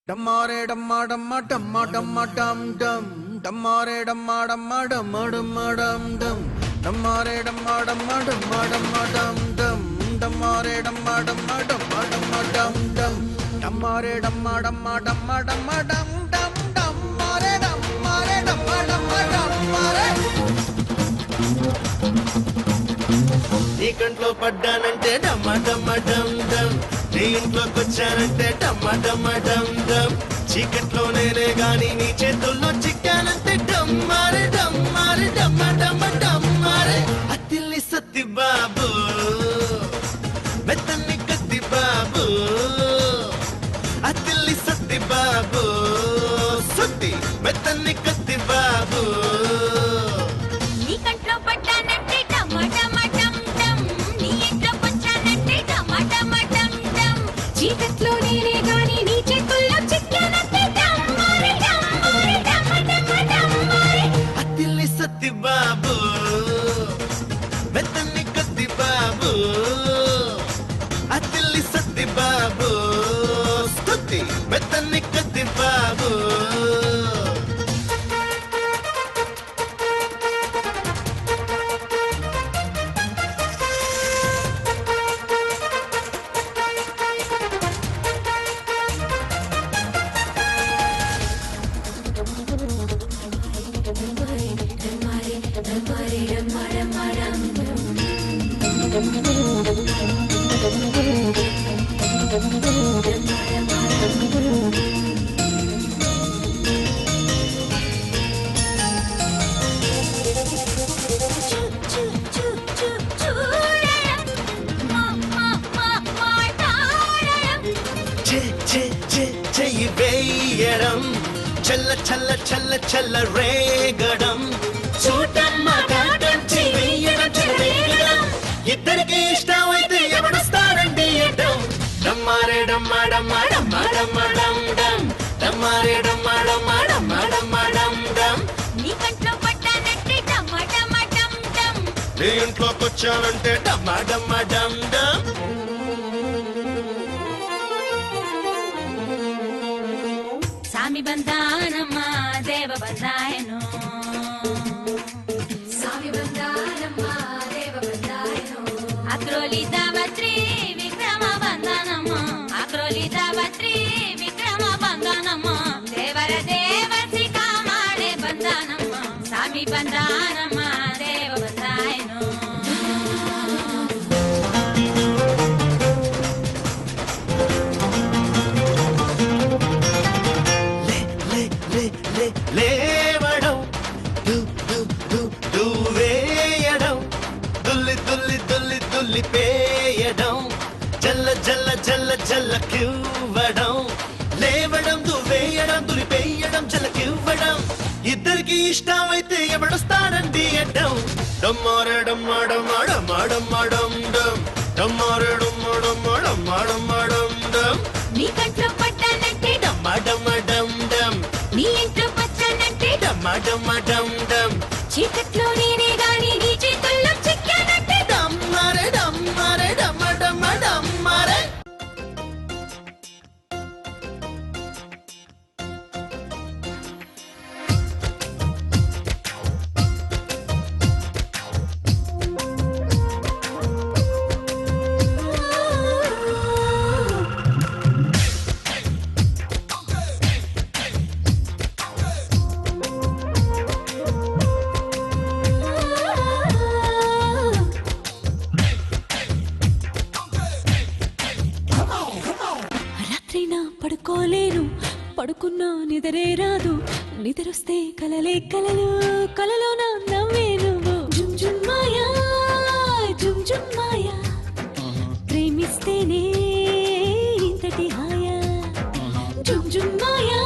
డమ్మారే డమ్మా డమ్మా డమ్మా డమ్మా డమ్ డమ్ డమ్మారే డమ్మా డమ్మా డమ్మా డమ్మా డమ్ డమ్ డమ్మారే డమ్మా డమ్మా డమ్మా డమ్మా డమ్ డమ్ డమ్మారే డమ్మా డమ్మా డమ్మా డమ్మా డమ్ డమ్ డమ్మారే డమ్మా డమ్మా డమ్మా డమ్మా డమ్ డమ్ డమ్మారే డమ్మారే డమ్మా డమ్మా డమ్మారే నీ కంట్లో పడ్డానంటే డమ్మ డమ్మ డమ్ డమ్ నీ ఇంట్లోకి వచ్చానంటే డమ్మ డమ్మ డమ్ డమ్ చీకట్లో నేనే గాని నీ చేతుల్లో చిక్కానంటే డమ్మారే డమ్మారే డమ్మ డమ్మ డమ్మారే అత్తిల్లి సత్తి బాబు మెత్తన్ని కత్తి బాబు అత్తిల్లి సత్తి బాబు సత్తి మెత్తన్ని కత్తి బాబు నీ కంట్లో పడ్డానంటే డమ్మ డమ్మ డమ్ డమ్ నీ ఇంట్లోకి వచ్చానంటే డమ్మ డమ్మ డమ్ డమ్ చీకట్లో నేనే గాని నీ చేతుల్లో చిక్కానంటే డమ్మారే డమ్మారే డమ్మ డమ్మ డమ్మారే అత్తిల్లి సత్తి బాబు మెత్తన్ని కత్తి బాబు అత్తిల్లి సత్తి బాబు స్తుతి మెత్తన్ని కత్తి బాబు చెయ్యి వేయడం చల్ల చల్ల చల్ల చల్ల రేగడం చూడడం మాట్లాడడం చెయ్యి వేయడం చెలరేగడం ఇద్దరికి ఇష్టం అయితే ఎవడొస్తారండి అడ్డం డమ్మారే డమ్మా డమ్మా డమ్మా డమ్మా డమ్ డమ్ డమ్మారే డమ్మా డమ్మా డమ్మా డమ్మా డమ్ డమ్ నీ కంట్లో పడ్డానంటే డమ్మ డమ్మ డమ్ డమ్ నీ ఇంట్లోకి వచ్చానంటే డమ్మా డమ్మా డమ్ డమ్ సామి బంధానమ్మ దేవ బంధాయను సామి బంధానమ్మ దేవ బంధాయను అక్రోలి దావత్రి విక్రమ బంధానమ్మ అక్రోలి దావత్రి విక్రమ బంధానమ్మ దేవర దేవసి కామాడే బంధానమ్మ సామి బంధానమ్మ దేవ బంధాయను లేవడం వేయడం దుల్లి దుల్లి దుల్లి దుల్లి పేయడం జల్ల జల్ల జల్ల జల్ల కివ్వడం లేవడం వేయడం దులి పేయడం జల్ల కివ్వడం ఇద్దరికి ఇష్టం అయితే ఎవడొస్తాడండి అడ్డం డమ్మారే డమ్మా డమ్మా డమ్మా డమ్మా డమ్ డమ్ డమ్మారే డమ్మా డమ్మా డమ్మా డమ్మా డమ్ డమ్ నీ కంట్లో పడ్డానంటే డమ్మా డమ్మా డమ్ డమ్ నీ ఇంట్లో వచ్చానంటే డమ్మా డమ్మా డమ్ డమ్ చీకట్లో నేనే గాని నీ చేతుల్లో చిక్కానంటే డమ్మారే డమ్మారే డమ్మ డమ్మ డమ్మారే రాత్రి నా పడుకోలేను పడుకున్నా నిద్రే రాదు నిద్రొస్తే కలలే కలలు కలలో నా నవ్వే నువ్వు జుమ్ జుమ్ మాయా జుమ్ జుమ్ మాయా ప్రేమిస్తేనే ఇంతటి హాయా జుమ్ జుమ్ మాయా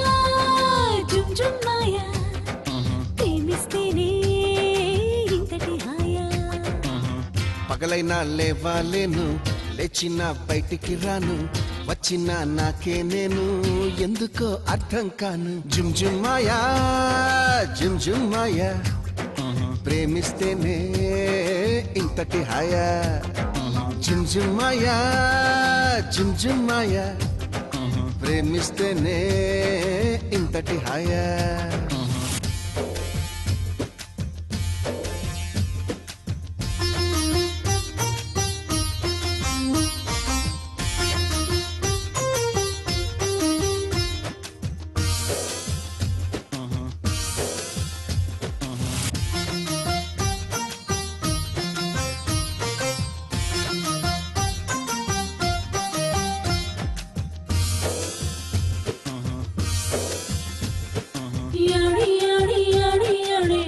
జుమ్ జుమ్ మాయా ప్రేమిస్తేనే ఇంతటి హాయా పగలైనా లేవాలేను లేచిన బయటికి రాను వచ్చిన నాకే నేను ఎందుకో అర్థం కాను జుమ్ జుమ్ మాయా జుమ్ జుమ్ మాయా ప్రేమిస్తేనే ఇంతటి హాయా జుమ్ జుమ్ మాయా ప్రేమిస్తేనే ఇంతటి హాయా యాడి యాడి యాడి యాడి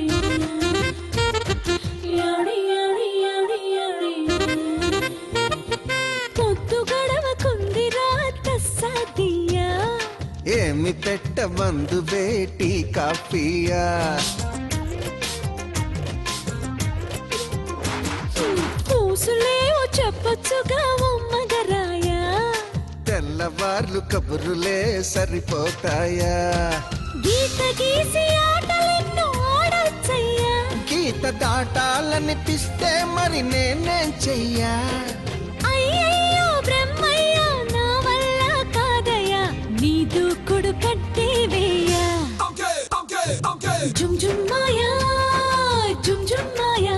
యాడి యాడి యాడి యాడి పొద్దు గడవకుందిరా తస్సాదియా ఏమి పెట్టమందు వేటి కాఫీయా పూసులేవో చెప్పొచ్చుగా ఉమ్మగరాయా తెల్లవార్లు కబురులే సరిపోతాయా గీత గీసి ఆటలెన్నో ఆడొచ్చయ్యా గీత దాటాలనిపిస్తే మరి నేనేం చెయ్యా అయ్యయ్యో బ్రహ్మయ్యా నా వల్ల కాదయ్యా నీ దూకుడు కట్టే వేయా జుమ్ జుమ్ మాయా జుమ్ జుమ్ మాయా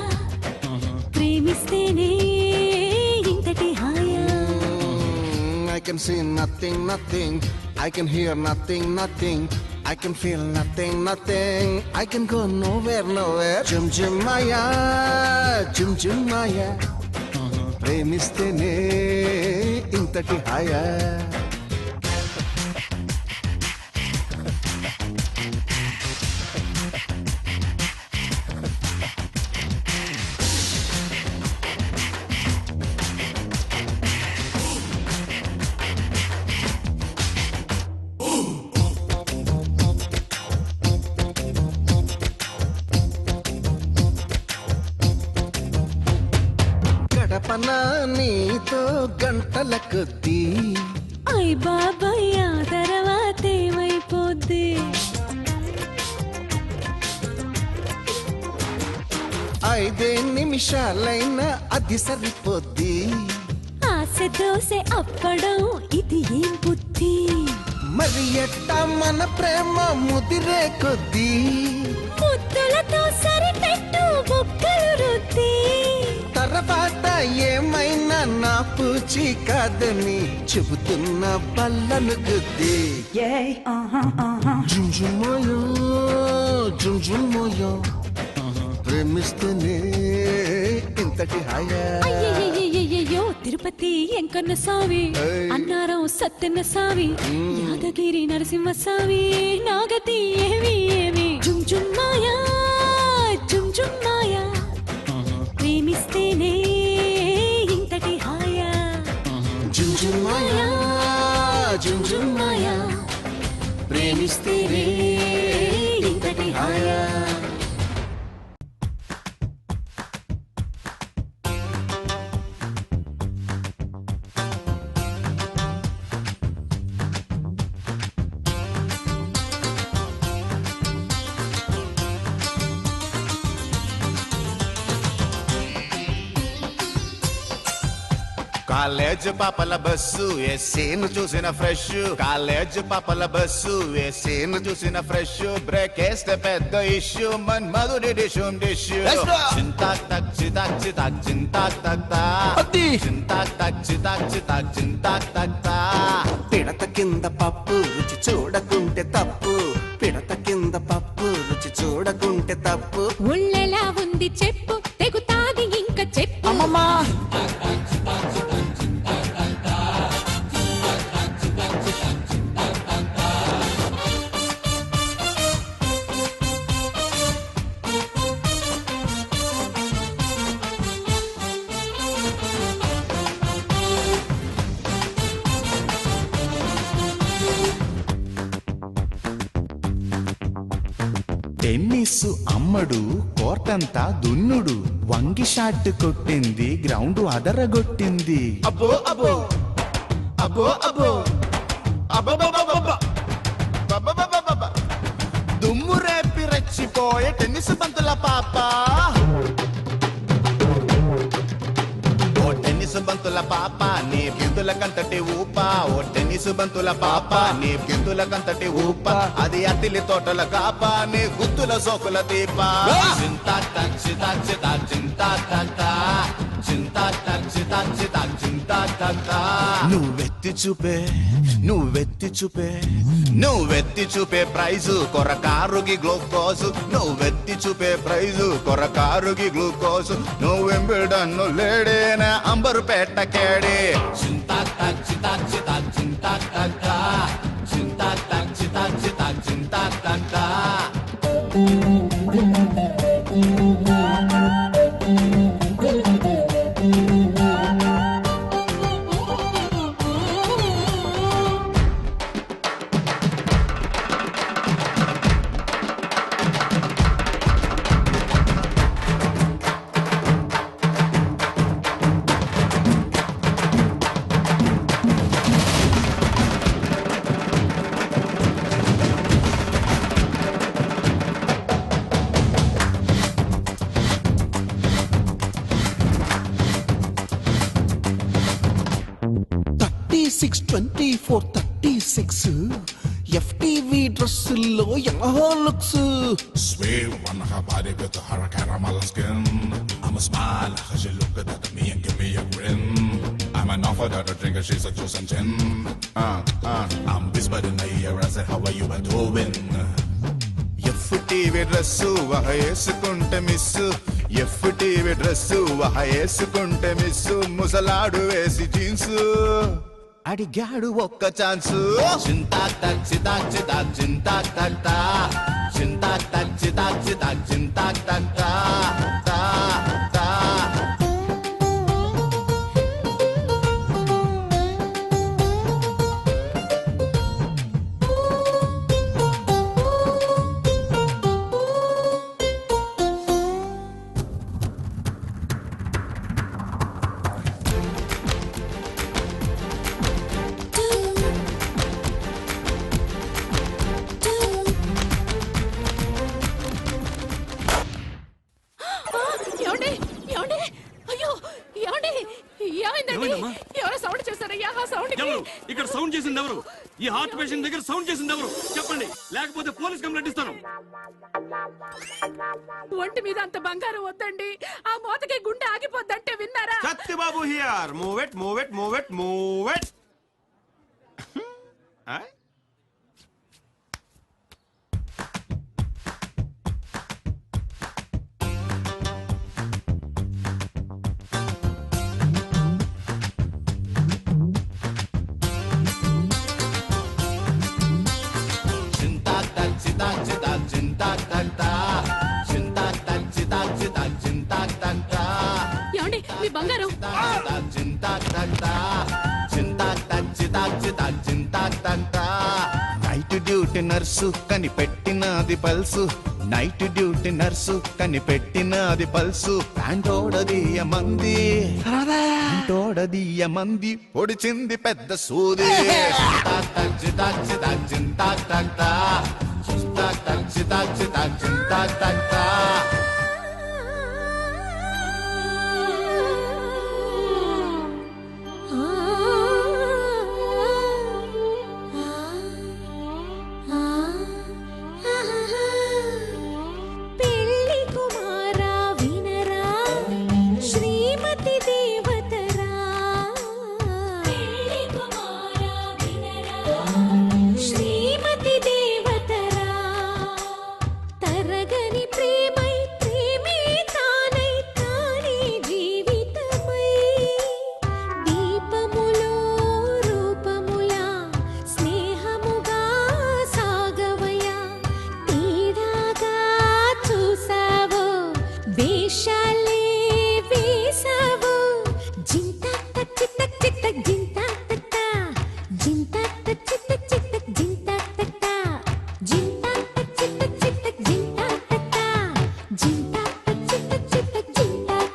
ప్రేమిస్తేనే ఇంతటి హాయా I can see nothing, nothing. I can hear nothing, nothing. I can feel nothing, nothing. I can go nowhere, nowhere. Jum jum maya, jum jum maya. ప్రేమిస్తేనే ఇంతటి హాయా గడపన నీతో గంటల కొద్దీ అయ్ బాబాయ్ ఆ తర్వాత ఏమైపోద్ది 5 నిమిషాలైనా అది సరిపోద్ది ఆశ దోశ అప్పడం ఇది ఏం బుద్ధి మరి ఎట్టా మన ప్రేమ ముదిరే కొద్దీ ముద్దులతో సరిపెట్టు బుక్కలు రుద్ది తర్వాత ఏమైనా నా పూచి కాదని చెబుతున్న బల్లను గుద్ది జుంజుమోయో జుంజుమోయో ప్రేమిస్తేనే ఇంతటి హాయా అయ్యయ్యయ్యయ్యో తిరుపతి ఎంకన్న స్వామి ఏయ్. అన్నారం సత్యన్న స్వామి యాదగిరి నరసింహ స్వామి నాగతి ఏమి ఏమి జుమ్ జుమ్ మాయా జుమ్ జుమ్ మాయా ప్రేమిస్తేనే ఇంతటి హాయా జుంజుమాయా జుంజుమాయా ప్రేమిస్తేనే ఇంతటి హాయా కాలేజ్ పాపల బస్సు ఏసీను చూసిన ఫ్రెష్ కాలేజ్ పాపల బస్సు ఏసీను చూసిన ఫ్రెష్ బ్రేక్ వేస్తే పెద్ద ఇష్యూ మన్ మధుడి డిషుమ్ డిష్యూ చింతాక్ తక్ చితాక్ చితాక్ చింతాక్ తక్ తా చింతాక్ తక్ చితాక్ చితాక్ చింతాక్ తక్ తా పిడత కింద పప్పు రుచి చూడకుంటే తప్పు పిడత కింద పప్పు రుచి చూడకుంటే తప్పు ఒళ్ళెలా ఉంది చెప్పు తెగుతాది ఇంక చెప్పు టెన్నిస్ అమ్మడు కోర్టంతా దున్నుడు వంగి షాట్ కొట్టింది గ్రౌండ్ అదరగొట్టింది అబ్బో అబ్బో అబ్బో అబ్బో అబ్బబ్బబ్బబ్బబ్బ దుమ్ము రేపి రెచ్చిపోయే టెన్నిస్ బంతుల పాప ఓ టెన్నిస్ బంతుల బంతుల పాప నీ బిందుల కంతటి ఊప ఓ టెన్నిస్ బంతుల పాప నీ బిందుల కంతటి ఊప అది అతిలి తోటల కాప నీ గుత్తుల సోకుల దీప చింతా టక్ చితా చితా చింతా టక్ చింతా టక్ చితా చితా చింతా టక్ నువ్వెత్తి చూపే ప్రైజు కొరకారుకి గ్లూకోజు నువ్వెత్తి చూపే ప్రైజు కొరకారుకి గ్లూకోజు నువ్వెంబిడన్ను లేడేనా అంబరు పెట్ట కేడే చింతా టక్ చితా చితా చింతా టక్ చింతా టక్ చితా చితా చింతా టక్ FTV డ్రెస్సుల్లో ఎలా looks Sweet one, her body with her caramel skin. I'ma smile, cause she look good at me and give me a grin. I'm an offer that a drinker, she's a juice and gin. I'm whispering in the ear, I said, how are you doing? FTV dress వహేసుకుంటే miss FTV dress వహేసుకుంటే miss ముసలాడు వేసి jeans అడిగాడు ఒక్క chance చింతా టక్ చితా చితా చింతా టక్ చింతా టక్ చితా చితా చింతా టక్ ఇక్కడ సౌండ్ చేసింది ఎవరు? ఈ హార్ట్ పేషెంట్ దగ్గర సౌండ్ చేసింది ఎవరు? చెప్పండి, లేకపోతే పోలీస్ కంప్లైంట్ ఇస్తాను. ఒంటి మీద అంత బంగారం వద్దండి, ఆ మోతకి గుండె ఆగిపోద్దంటే విన్నారా? Satyababu here. Move it, move it, move it, move it. ఏమండి మీ బంగారం? నైట్ డ్యూటీ నర్సు కనిపెట్టినది పల్సు నైట్ డ్యూటీ నర్సు కనిపెట్టినది పల్సు ప్యాంటోడదీయ మంది పొడిచింది పెద్ద సూది పెళ్లి కుమారా వినరా శ్రీమతి దేవతరా పెళ్లి కుమారా వినరా శ్రీమతి దేవతరా తరగని ప్రేమై ప్రేమే తానై తానే జీవితమై దీపములో రూపములా స్నేహముగా సాగవయా తీరాగా చూసావో వేషాలే వేసావో జింతాట చిత్తక్ చిత్తక్ జింతాట జింతాట చిత్తక్ చిత్తక్ జింతాట జింతాట చిత్తక్ చిత్తక్ జింతాట జింతాట చిత్తక్ చిత్తక్ జింతాట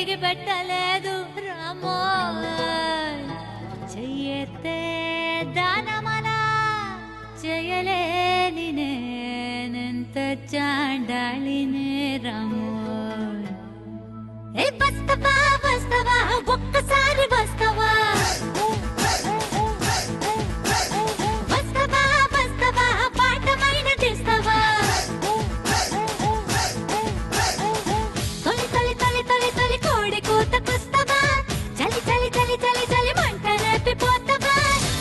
తిరిగి పెట్టలేదు రామో చెయ్యెత్తే దానమలా చేయలేని నేనెంత చాండాలినే రామో ఏ వస్తవా వస్తవా ఒక్కసారి వస్తవా వస్తవా వస్తవా పాఠమైన తెస్తవా తొలి తొలి తొలి తొలి తొలి కోడి కూతకొస్తవా చలి చలి చలి చలి చలి మంట రేపిపోతవా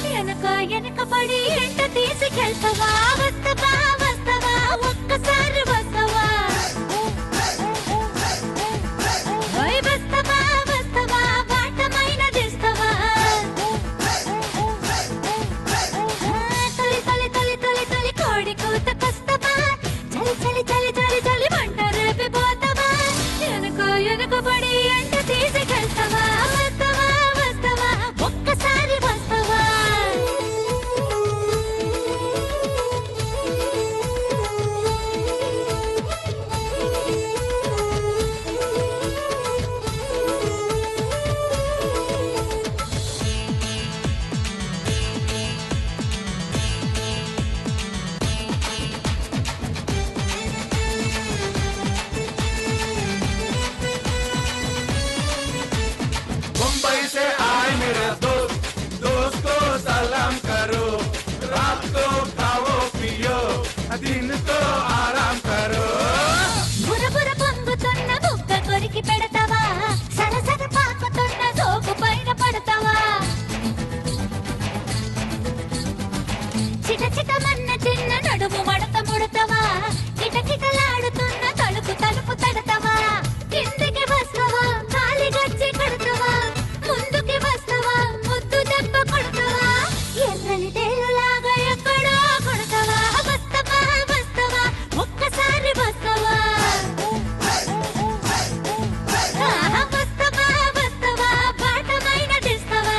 వెనక పడి ఎంట తీసుకెళ్తావా వస్తవా వస్తవా ఒక్కసారి వస్తవా వస్తవా వస్తవా పాఠమైన తెస్తవా తొలి తొలి తొలి తొలి తొలి కోడి కూతకొస్తవా చలి చలి చలి చలి చలి మంట రేపిపోతవా వెనక పడి ఎంట తీసుకెళ్తావా వస్తవా వస్తవా ఒక్కసారి వస్తవా मुंबई से आए मेरे दोस्त दोस्त को सलाम करो रात को खाओ पियो दिन को आराम करो బురబుర పొంగుతున్న బుగ్గ కొరికి పెడతావా సరసర పాకుతున్న సోపు పైన పడతావా చిట చిటమన్న చిన్న నడుము మడత ముడతావా కిటకిటలాడుతున్న తలుపు తలుపు తడతావా కిందికి వస్తావా కాలి గచ్చి కడతావా ముందుకి వస్తావా ముద్దు దెబ్బ కొడతావా ఎర్రని తేలులాగా ఎక్కడో కొడతావా వస్తావా వస్తావా ఒక్కసారి వస్తావా వస్తావా వస్తావా పాఠమైన తెస్తావా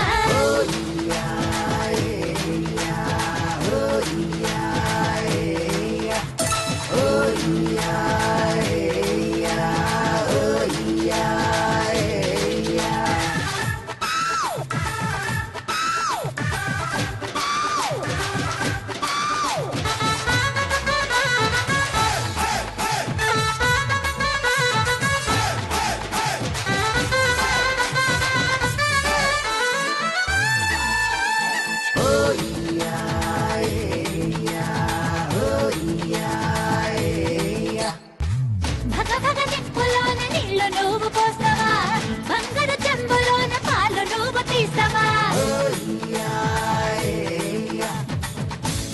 భగ భగ నిప్పులోన నీళ్లు నువ్వు పోస్తావా బంగారు చెంబులోన పాలు నువ్వు తీస్తావా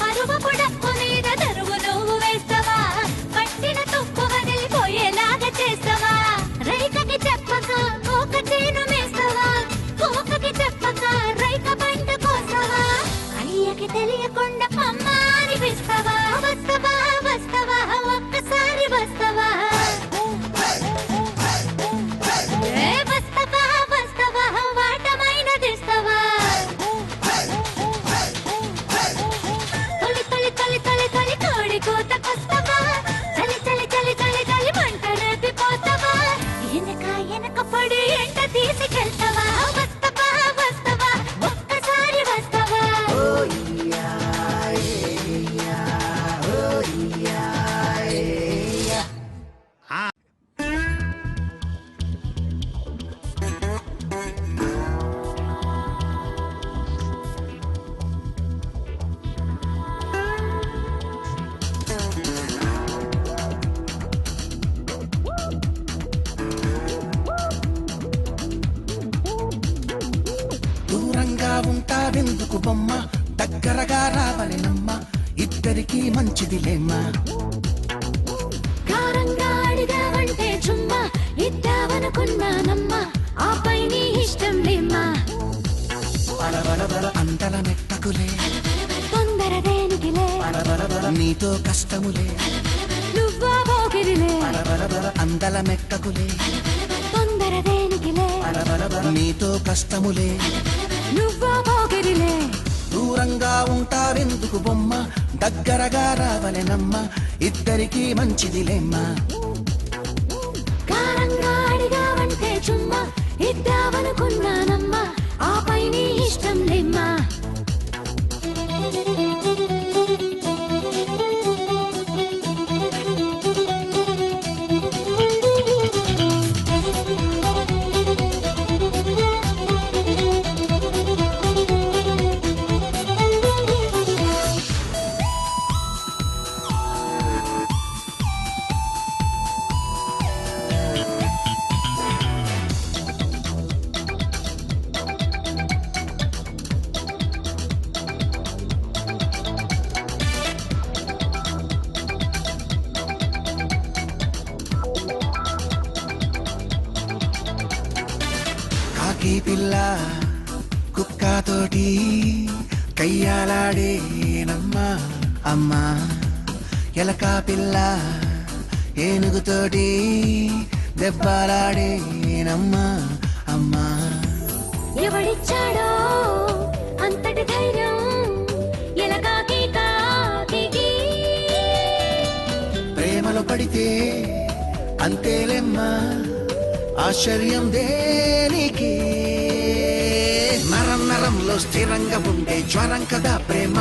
పరువపు డప్పు మీద దరువు నువ్వు వేస్తావా పట్టిన తుప్పు వదిలిపోయేలాగా చేస్తావా రైకకి చెప్పక కోక చేను మేస్తావా కోకకి చెప్పక రైక పంట కోస్తావా అయ్యకి తెలియకుండా అమ్మ అనిపిస్తావా వస్తావా వస్తావా ఒక్కసారి వస్తావా ఏ వస్తావా వస్తావా వాటమైన తెస్తావా తొలి తొలి తొలి తొలి తొలి కోడి కూతకొస్తావా చలి చలి చలి చలి చలి మంట రేపిపోతావా వెనక పడి ఎంట తీసుకెళ్తావా వస్తావా వస్తావా ఒక్కసారి వస్తావా దూరంగా ఉంటావెందుకు బొమ్మ దగ్గరగా రావలెనమ్మ ఇద్దరికీ మంచిదిలేమ్మా కారంగా అడిగావంటే చుమ్మా ఇద్దావనుకున్నానమ్మా ఆపై నీ ఇష్టం లేమ్మా అందల మెట్టకులే తొందర దేనికిలే నీతో కష్టములే నువ్వా పోగిరిలే అందల మెక్కకులే తొందర దేనికిలే నీతో కష్టములే నువ్వా పోగిరిలే దూరంగా ఉంటావెందుకు బొమ్మ దగ్గరగా రావలెనమ్మ ఇద్దరికీ మంచిదిలేమ్మా కారంగా అడిగావంటే చుమ్మా కాకి పిల్ల కుక్కతోటి కయ్యాలాడేనమ్మా అమ్మా ఎలక పిల్ల ఏనుగుతోటి దెబ్బలాడేనమ్మా అమ్మా ఎవడిచ్చాడో అంతటి ధైర్యం ఎలకాకి కాకి ప్రేమలో పడితే అంతేలేమ్మా ఆశ్చర్యం దేనికి నరం నరంలో స్థిరంగా ఉండే జ్వరం కదా ప్రేమ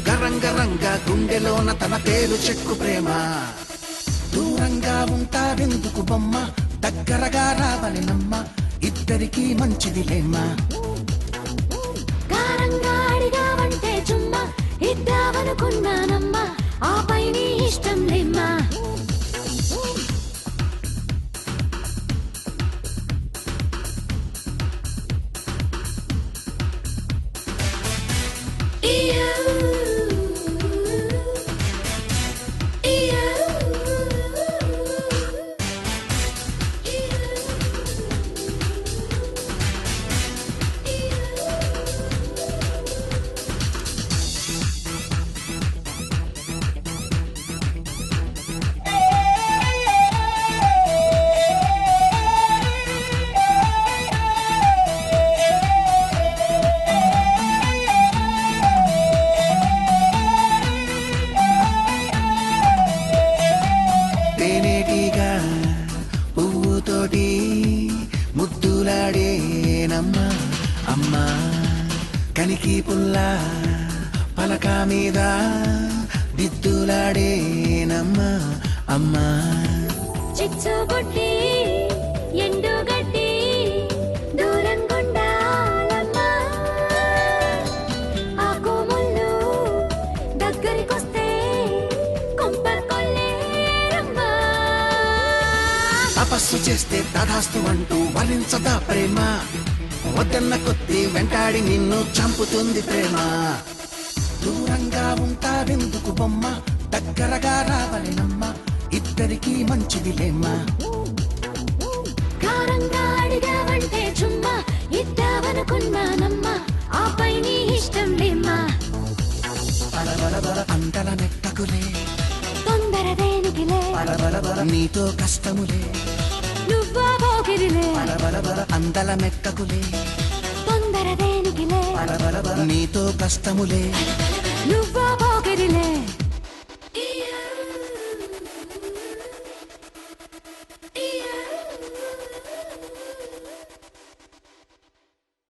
గరంగరంగా గుండెలోన తన పేరు చెక్కు ప్రేమ దూరంగా ఉంటావెందుకు బొమ్మ దగ్గరగా రావలెనమ్మ ఇద్దరికీ మంచిదిలేమ్మా కారంగా అడిగావంటే చుమ్మా ఇద్దామనుకున్నానమ్మా ఆపై నీ ఇష్టం లేమ్మా తేనేటిగా పువ్వుతోటి ముద్దులాడేనమ్మా అమ్మా కనికి పుల్ల పలక మీద దిద్దులాడేనమ్మా అమ్మా చిచ్చుబుట్టి ఎండుగడ్డి దూరం గుండాలమ్మా ఆకు ముళ్ళు దగ్గరికొస్తే కొంప కొల్లేరమ్మా తపస్సు చేస్తే తదాస్తు అంటూ వరించదా ప్రేమ వద్దన్న కొద్ది వెంటాడి నిన్ను చంపుతుంది ప్రేమ దూరంగా ఉంటావెందుకు బొమ్మ దగ్గరగా రావలెనమ్మ ఇద్దరికీ మంచిదిలేమ్మా కారంగా అడిగావంటే చుమ్మా ఇద్దామనుకున్నానమ్మా ఆపై నీ ఇష్టం లేమ్మా అంతల నెట్టకులే తొందర దేనికిలే నీతో కష్టములే నువ్వా పోకిరిలే అందల మెక్కకులే తొందర దేనికిలే నీతో కష్టములే నువ్వా పోకిరిలే